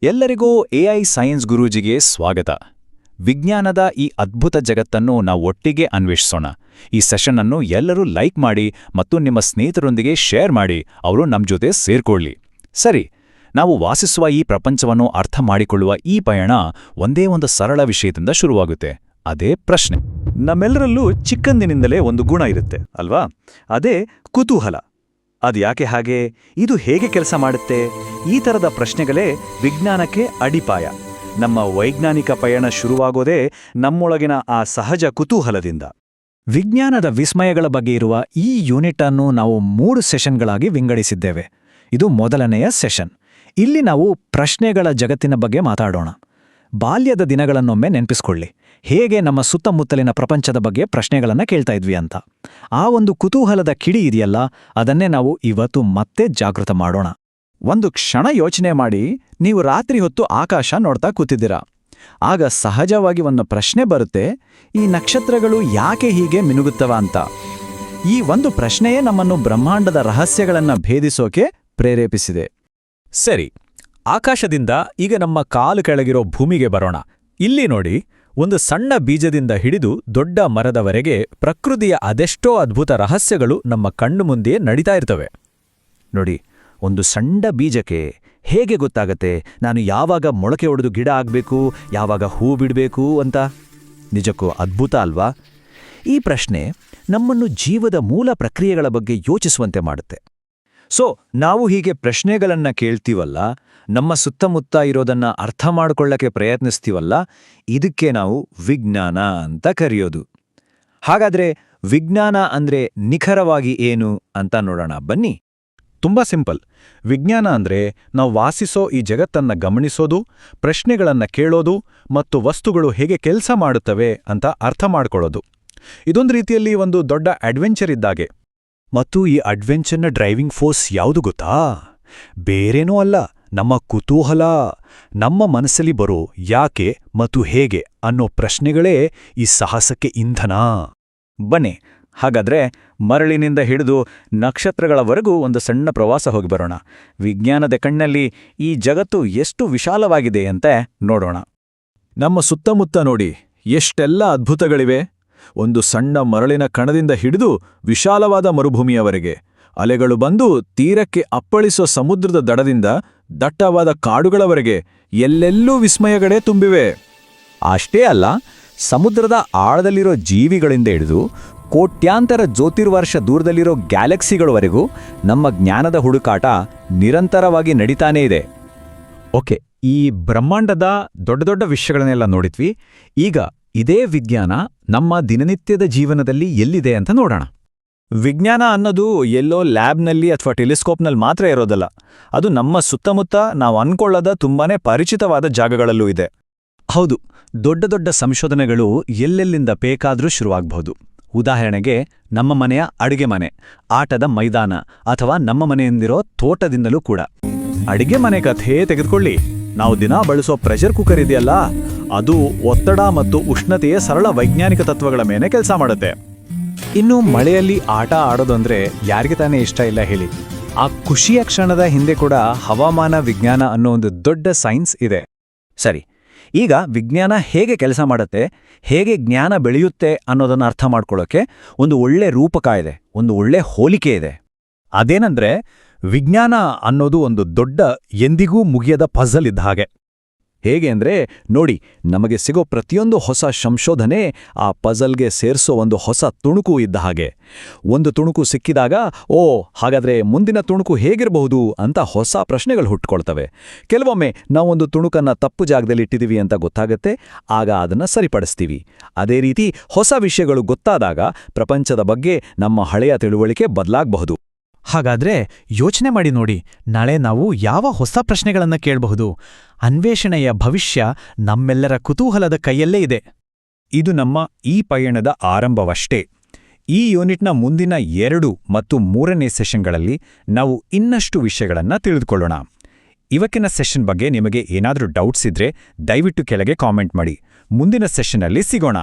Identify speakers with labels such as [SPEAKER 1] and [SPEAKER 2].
[SPEAKER 1] ಎಲ್ಲರಿಗೂ AI science ಗುರೂಜಿಗೆ ಸ್ವಾಗತ. ವಿಜ್ಞಾನದ ಈ ಅದ್ಭುತ ಜಗತ್ತನ್ನು ನಾವು ಒಟ್ಟಿಗೆ ಅನ್ವೇಷಿಸೋಣ. ಈ ಸೆಷನ್ ಅನ್ನು ಎಲ್ಲರೂ ಲೈಕ್ ಮಾಡಿ ಮತ್ತು ನಿಮ್ಮ ಸ್ನೇಹಿತರೊಂದಿಗೆ ಶೇರ್ ಮಾಡಿ, ಅವರು ನಮ್ಮ ಜೊತೆ ಸೇರ್ಕೊಳ್ಳಿ. ಸರಿ, ನಾವು ವಾಸಿಸುವ ಈ ಪ್ರಪಂಚವನ್ನು ಅರ್ಥ ಮಾಡಿಕೊಳ್ಳುವ ಈ ಪಯಣ ಒಂದೇ ಒಂದು ಸರಳ ವಿಷಯದಿಂದ ಶುರುವಾಗುತ್ತೆ. ಅದೇ ಪ್ರಶ್ನೆ.
[SPEAKER 2] ನಮ್ಮೆಲ್ಲರಲ್ಲೂ ಚಿಕ್ಕಂದಿನಿಂದಲೇ ಒಂದು ಗುಣ ಇರುತ್ತೆ ಅಲ್ವಾ? ಅದೇ ಕುತೂಹಲ. ಅದ್ಯಾಕೆ ಹಾಗೆ? ಇದು ಹೇಗೆ ಕೆಲಸ ಮಾಡುತ್ತೆ? ಈ ಥರದ ಪ್ರಶ್ನೆಗಳೇ ವಿಜ್ಞಾನಕ್ಕೆ ಅಡಿಪಾಯ. ನಮ್ಮ ವೈಜ್ಞಾನಿಕ ಪಯಣ ಶುರುವಾಗೋದೇ ನಮ್ಮೊಳಗಿನ ಆ ಸಹಜ ಕುತೂಹಲದಿಂದ.
[SPEAKER 3] ವಿಜ್ಞಾನದ ವಿಸ್ಮಯಗಳ ಬಗ್ಗೆ ಇರುವ ಈ ಯೂನಿಟ್ ಅನ್ನು ನಾವು 3 ಸೆಷನ್ಗಳಾಗಿ ವಿಂಗಡಿಸಿದ್ದೇವೆ. ಇದು ಮೊದಲನೆಯ ಸೆಷನ್. ಇಲ್ಲಿ ನಾವು ಪ್ರಶ್ನೆಗಳ ಜಗತ್ತಿನ ಬಗ್ಗೆ ಮಾತಾಡೋಣ. ಬಾಲ್ಯದ ದಿನಗಳನ್ನೊಮ್ಮೆ ನೆನಪಿಸ್ಕೊಳ್ಳಿ. ಹೇಗೆ ನಮ್ಮ ಸುತ್ತಮುತ್ತಲಿನ ಪ್ರಪಂಚದ ಬಗ್ಗೆ ಪ್ರಶ್ನೆಗಳನ್ನು ಕೇಳ್ತಾ ಇದ್ವಿ ಅಂತ. ಆ ಒಂದು ಕುತೂಹಲದ ಕಿಡಿ ಇದೆಯಲ್ಲ, ಅದನ್ನೇ ನಾವು ಇವತ್ತು ಮತ್ತೆ ಜಾಗೃತ ಮಾಡೋಣ.
[SPEAKER 1] ಒಂದು ಕ್ಷಣ ಯೋಚನೆ ಮಾಡಿ, ನೀವು ರಾತ್ರಿ ಹೊತ್ತು ಆಕಾಶ ನೋಡ್ತಾ ಕೂತಿದ್ದೀರಾ. ಆಗ ಸಹಜವಾಗಿ ಒಂದು ಪ್ರಶ್ನೆ ಬರುತ್ತೆ, ಈ ನಕ್ಷತ್ರಗಳು ಯಾಕೆ ಹೀಗೆ ಮಿನುಗುತ್ತವ ಅಂತ. ಈ ಒಂದು ಪ್ರಶ್ನೆಯೇ ನಮ್ಮನ್ನು ಬ್ರಹ್ಮಾಂಡದ ರಹಸ್ಯಗಳನ್ನು ಭೇದಿಸೋಕೆ ಪ್ರೇರೇಪಿಸಿದೆ.
[SPEAKER 2] ಸರಿ, ಆಕಾಶದಿಂದ ಈಗ ನಮ್ಮ ಕಾಲು ಕೆಳಗಿರೋ ಭೂಮಿಗೆ ಬರೋಣ. ಇಲ್ಲಿ ನೋಡಿ, ಒಂದು ಸಣ್ಣ ಬೀಜದಿಂದ ಹಿಡಿದು ದೊಡ್ಡ ಮರದವರೆಗೆ ಪ್ರಕೃತಿಯ ಅದೆಷ್ಟೋ ಅದ್ಭುತ ರಹಸ್ಯಗಳು ನಮ್ಮ ಕಣ್ಣು ಮುಂದೆಯೇ ನಡೀತಾ ಇರ್ತವೆ.
[SPEAKER 1] ನೋಡಿ, ಒಂದು ಸಣ್ಣ ಬೀಜಕ್ಕೆ ಹೇಗೆ ಗೊತ್ತಾಗತ್ತೆ ನಾನು ಯಾವಾಗ ಮೊಳಕೆ ಒಡೆದು ಗಿಡ ಆಗಬೇಕು, ಯಾವಾಗ ಹೂ ಬಿಡಬೇಕು ಅಂತ? ನಿಜಕ್ಕೂ ಅದ್ಭುತ ಅಲ್ವಾ? ಈ ಪ್ರಶ್ನೆ ನಮ್ಮನ್ನು ಜೀವದ ಮೂಲ ಪ್ರಕ್ರಿಯೆಗಳ ಬಗ್ಗೆ ಯೋಚಿಸುವಂತೆ ಮಾಡುತ್ತೆ. ಸೊ, ನಾವು ಹೀಗೆ ಪ್ರಶ್ನೆಗಳನ್ನ ಕೇಳ್ತೀವಲ್ಲ, ನಮ್ಮ ಸುತ್ತಮುತ್ತ ಇರೋದನ್ನ ಅರ್ಥ ಮಾಡ್ಕೊಳ್ಳಕ್ಕೆ ಪ್ರಯತ್ನಿಸ್ತೀವಲ್ಲ, ಇದಕ್ಕೆ ನಾವು ವಿಜ್ಞಾನ ಅಂತ ಕರೆಯೋದು. ಹಾಗಾದ್ರೆ ವಿಜ್ಞಾನ ಅಂದ್ರೆ ನಿಖರವಾಗಿ ಏನು ಅಂತ ನೋಡೋಣ ಬನ್ನಿ.
[SPEAKER 2] ತುಂಬಾ ಸಿಂಪಲ್. ವಿಜ್ಞಾನ ಅಂದ್ರೆ ನಾವು ವಾಸಿಸೋ ಈ ಜಗತ್ತನ್ನ ಗಮನಿಸೋದು, ಪ್ರಶ್ನೆಗಳನ್ನ ಕೇಳೋದು ಮತ್ತು ವಸ್ತುಗಳು ಹೇಗೆ ಕೆಲಸ ಮಾಡುತ್ತವೆ ಅಂತ ಅರ್ಥ ಮಾಡ್ಕೊಳ್ಳೋದು. ಇದೊಂದು ರೀತಿಯಲ್ಲಿ ಒಂದು ದೊಡ್ಡ ಅಡ್ವೆಂಚರ್ ಇದ್ದಾಗೆ.
[SPEAKER 1] ಮತ್ತು ಈ ಅಡ್ವೆಂಚರ್ನ ಡ್ರೈವಿಂಗ್ ಫೋರ್ಸ್ ಯಾವುದು ಗೊತ್ತಾ? ಬೇರೇನೂ ಅಲ್ಲ, ನಮ್ಮ ಕುತೂಹಲ. ನಮ್ಮ ಮನಸ್ಸಲ್ಲಿ ಬರೋ ಯಾಕೆ ಮತ್ತು ಹೇಗೆ ಅನ್ನೋ ಪ್ರಶ್ನೆಗಳೇ ಈ ಸಾಹಸಕ್ಕೆ ಇಂಧನ. ಬನ್ನಿ, ಹಾಗಾದ್ರೆ ಮರಳಿನಿಂದ ಹಿಡಿದು ನಕ್ಷತ್ರಗಳವರೆಗೂ ಒಂದು ಸಣ್ಣ ಪ್ರವಾಸ ಹೋಗಿ ಬರೋಣ. ವಿಜ್ಞಾನದ ಕಣ್ಣಲ್ಲಿ ಈ ಜಗತ್ತು ಎಷ್ಟು ವಿಶಾಲವಾಗಿದೆ ಅಂತ ನೋಡೋಣ. ನಮ್ಮ ಸುತ್ತಮುತ್ತ ನೋಡಿ, ಎಷ್ಟೆಲ್ಲ ಅದ್ಭುತಗಳಿವೆ. ಒಂದು ಸಣ್ಣ ಮರಳಿನ ಕಣದಿಂದ ಹಿಡಿದು ವಿಶಾಲವಾದ ಮರುಭೂಮಿಯವರೆಗೆ, ಅಲೆಗಳು ಬಂದು ತೀರಕ್ಕೆ ಅಪ್ಪಳಿಸೋ ಸಮುದ್ರದ ದಡದಿಂದ ದಟ್ಟವಾದ ಕಾಡುಗಳವರೆಗೆ ಎಲ್ಲೆಲ್ಲೂ ವಿಸ್ಮಯಗಳೇ ತುಂಬಿವೆ. ಅಷ್ಟೇ ಅಲ್ಲ, ಸಮುದ್ರದ ಆಳದಲ್ಲಿರೋ ಜೀವಿಗಳಿಂದ ಹಿಡಿದು ಕೋಟ್ಯಾಂತರ ಜ್ಯೋತಿರ್ವರ್ಷ ದೂರದಲ್ಲಿರೋ ಗ್ಯಾಲಕ್ಸಿಗಳವರೆಗೂ ನಮ್ಮ ಜ್ಞಾನದ ಹುಡುಕಾಟ ನಿರಂತರವಾಗಿ ನಡೀತಾನೇ ಇದೆ.
[SPEAKER 2] ಓಕೆ, ಈ ಬ್ರಹ್ಮಾಂಡದ ದೊಡ್ಡ ದೊಡ್ಡ ವಿಷಯಗಳನ್ನೆಲ್ಲ ನೋಡಿದ್ವಿ. ಈಗ ಇದೇ ವಿಜ್ಞಾನ ನಮ್ಮ ದಿನನಿತ್ಯದ ಜೀವನದಲ್ಲಿ ಎಲ್ಲಿದೆ ಅಂತ ನೋಡೋಣ.
[SPEAKER 1] ವಿಜ್ಞಾನ ಅನ್ನೋದು ಎಲ್ಲೋ ಲ್ಯಾಬ್ನಲ್ಲಿ ಅಥವಾ ಟೆಲಿಸ್ಕೋಪ್ನಲ್ಲಿ ಮಾತ್ರ ಇರೋದಲ್ಲ. ಅದು ನಮ್ಮ ಸುತ್ತಮುತ್ತ ನಾವು ಅನ್ಕೊಳ್ಳದ ತುಂಬಾನೇ ಪರಿಚಿತವಾದ ಜಾಗಗಳಲ್ಲೂ ಇದೆ. ಹೌದು, ದೊಡ್ಡ ದೊಡ್ಡ ಸಂಶೋಧನೆಗಳು ಎಲ್ಲೆಲ್ಲಿಂದ ಬೇಕಾದ್ರೂ ಶುರುವಾಗಬಹುದು. ಉದಾಹರಣೆಗೆ ನಮ್ಮ ಮನೆಯ ಅಡಿಗೆ ಮನೆ, ಆಟದ ಮೈದಾನ ಅಥವಾ ನಮ್ಮ ಮನೆಯಿಂದಿರೋ ತೋಟದಿಂದಲೂ ಕೂಡ. ಅಡಿಗೆ ಮನೆ ಕಥೆ ತೆಗೆದುಕೊಳ್ಳಿ. ನಾವು ದಿನ ಬಳಸೋ ಪ್ರೆಷರ್ ಕುಕ್ಕರ್ ಇದೆಯಲ್ಲ, ಅದು ಒತ್ತಡ ಮತ್ತು ಉಷ್ಣತೆಯ ಸರಳ ವೈಜ್ಞಾನಿಕ ತತ್ವಗಳ ಮೇಲೆ ಕೆಲಸ ಮಾಡುತ್ತೆ. ಇನ್ನು ಮಳೆಯಲ್ಲಿ ಆಟ ಆಡೋದಂದ್ರೆ ಯಾರಿಗೆ ತಾನೇ ಇಷ್ಟ ಇಲ್ಲ ಹೇಳಿ? ಆ ಖುಷಿಯ ಕ್ಷಣದ ಹಿಂದೆ ಕೂಡ ಹವಾಮಾನ ವಿಜ್ಞಾನ ಅನ್ನೋ ಒಂದು ದೊಡ್ಡ ಸೈನ್ಸ್ ಇದೆ. ಸರಿ, ಈಗ ವಿಜ್ಞಾನ ಹೇಗೆ ಕೆಲಸ ಮಾಡುತ್ತೆ, ಹೇಗೆ ಜ್ಞಾನ ಬೆಳೆಯುತ್ತೆ ಅನ್ನೋದನ್ನು ಅರ್ಥ ಮಾಡ್ಕೊಳ್ಳೋಕೆ ಒಂದು ಒಳ್ಳೆ ರೂಪಕ ಇದೆ, ಒಂದು ಒಳ್ಳೆ ಹೋಲಿಕೆ ಇದೆ. ಅದೇನಂದ್ರೆ, ವಿಜ್ಞಾನ ಅನ್ನೋದು ಒಂದು ದೊಡ್ಡ ಎಂದಿಗೂ ಮುಗಿಯದ ಪಝಲ್ ಇದ್ದ ಹಾಗೆ. ಹೇಗೆ ಅಂದ್ರೆ ನೋಡಿ, ನಮಗೆ ಸಿಗೋ ಪ್ರತಿಯೊಂದು ಹೊಸ ಸಂಶೋಧನೆ ಆ ಪಝಲ್ಗೆ ಸೇರಿಸೋ ಒಂದು ಹೊಸ ತುಣುಕು ಇದ್ದ ಹಾಗೆ. ಒಂದು ತುಣುಕು ಸಿಕ್ಕಿದಾಗ, ಹಾಗಾದ್ರೆ ಮುಂದಿನ ತುಣುಕು ಹೇಗಿರಬಹುದು ಅಂತ ಹೊಸ ಪ್ರಶ್ನೆಗಳು ಹುಟ್ಕೊಳ್ತವೆ. ಕೆಲವೊಮ್ಮೆ ನಾವೊಂದು ತುಣುಕನ್ನ ತಪ್ಪು ಜಾಗದಲ್ಲಿ ಇಟ್ಟಿದ್ದೀವಿ ಅಂತ ಗೊತ್ತಾಗತ್ತೆ, ಆಗ ಅದನ್ನ ಸರಿಪಡಿಸ್ತೀವಿ. ಅದೇ ರೀತಿ ಹೊಸ ವಿಷಯಗಳು ಗೊತ್ತಾದಾಗ ಪ್ರಪಂಚದ ಬಗ್ಗೆ ನಮ್ಮ ಹಳೆಯ ತಿಳುವಳಿಕೆ ಬದಲಾಗಬಹುದು.
[SPEAKER 3] ಹಾಗಾದ್ರೆ ಯೋಚನೆ ಮಾಡಿ ನೋಡಿ, ನಾಳೆ ನಾವು ಯಾವ ಹೊಸ ಪ್ರಶ್ನೆಗಳನ್ನ ಕೇಳಬಹುದು? ಅನ್ವೇಷಣೆಯ ಭವಿಷ್ಯ ನಮ್ಮೆಲ್ಲರ ಕುತೂಹಲದ ಕೈಯಲ್ಲೇ ಇದೆ.
[SPEAKER 1] ಇದು ನಮ್ಮ ಈ ಪಯಣದ ಆರಂಭವಷ್ಟೇ. ಈ ಯೂನಿಟ್ನ ಮುಂದಿನ 2 ಮತ್ತು 3ನೇ ಸೆಷನ್ಗಳಲ್ಲಿ ನಾವು ಇನ್ನಷ್ಟು ವಿಷಯಗಳನ್ನ ತಿಳಿದುಕೊಳ್ಳೋಣ. ಇವತ್ತಿನ ಸೆಷನ್ ಬಗ್ಗೆ ನಿಮಗೆ ಏನಾದರೂ ಡೌಟ್ಸ್ ಇದ್ರೆ ದಯವಿಟ್ಟು ಕೆಳಗೆ ಕಾಮೆಂಟ್ ಮಾಡಿ. ಮುಂದಿನ ಸೆಷನ್ನಲ್ಲಿ ಸಿಗೋಣ.